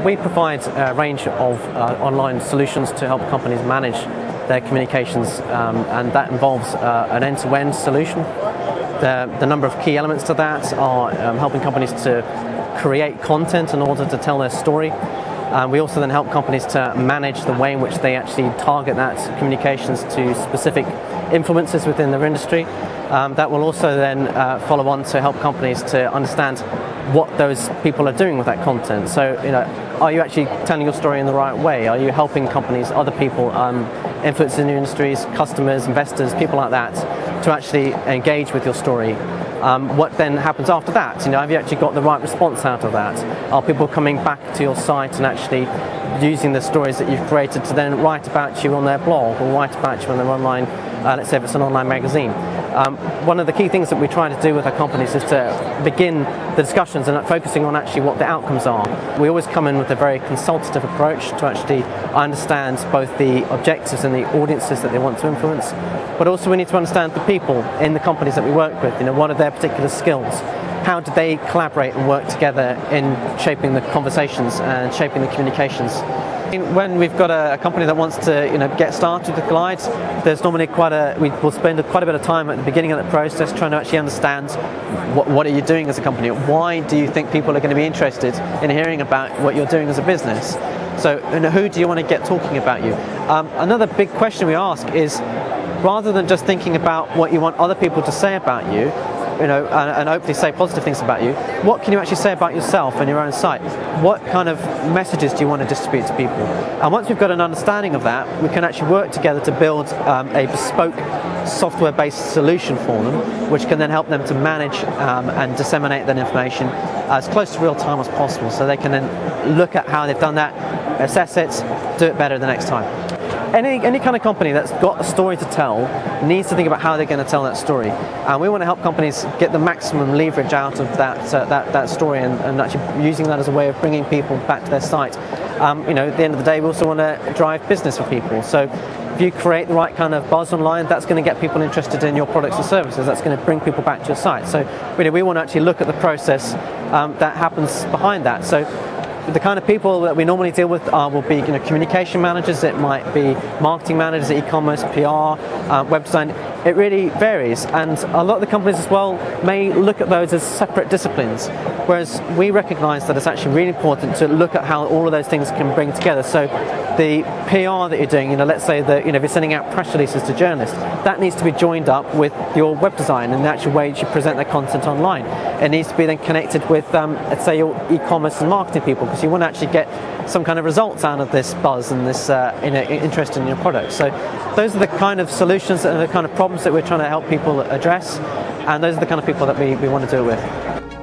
we provide a range of online solutions to help companies manage their communications, and that involves an end-to-end solution. The number of key elements to that are helping companies to create content in order to tell their story. We also then help companies to manage the way in which they actually target that communications to specific influencers within their industry. That will also then follow on to help companies to understand what those people are doing with that content. So, are you actually telling your story in the right way? Are you helping companies, other people, influencers in your industries, customers, investors, people like that, to actually engage with your story? What then happens after that? Have you actually got the right response out of that? Are people coming back to your site and actually using the stories that you've created to then write about you on their blog or write about you on their online, let's say if it's an online magazine? One of the key things that we try to do with our companies is to begin the discussions and focusing on actually what the outcomes are. We always come in with a very consultative approach to actually understand both the objectives and the audiences that they want to influence, but also we need to understand the people in the companies that we work with. What are their particular skills? How do they collaborate and work together in shaping the conversations and shaping the communications? When we've got a company that wants to get started with Glide, there's normally we will spend quite a bit of time at the beginning of the process trying to actually understand what are you doing as a company. Why do you think people are going to be interested in hearing about what you're doing as a business? So who do you want to get talking about you? Another big question we ask is, rather than just thinking about what you want other people to say about you, and hopefully say positive things about you, what can you actually say about yourself and your own site? What kind of messages do you want to distribute to people? And once we've got an understanding of that, we can actually work together to build a bespoke software-based solution for them, which can then help them to manage and disseminate that information as close to real time as possible, so they can then look at how they've done that, assess it, do it better the next time. Any kind of company that's got a story to tell needs to think about how they're going to tell that story, and we want to help companies get the maximum leverage out of that story and actually using that as a way of bringing people back to their site. At the end of the day, we also want to drive business for people. So if you create the right kind of buzz online, that's going to get people interested in your products and services. That's going to bring people back to your site. So we want to actually look at the process that happens behind that. So the kind of people that we normally deal with will be communication managers. It might be marketing managers, e-commerce, PR, web design. It really varies, and a lot of the companies as well may look at those as separate disciplines, whereas we recognise that it's actually really important to look at how all of those things can bring together. So the PR that you're doing, let's say that if you're sending out press releases to journalists, that needs to be joined up with your web design and the actual way you present their content online. It needs to be then connected with, let's say, your e-commerce and marketing people, because you want to actually get some kind of results out of this buzz and this interest in your product. So those are the kind of solutions and the kind of problems that we're trying to help people address, and those are the kind of people that we want to do it with.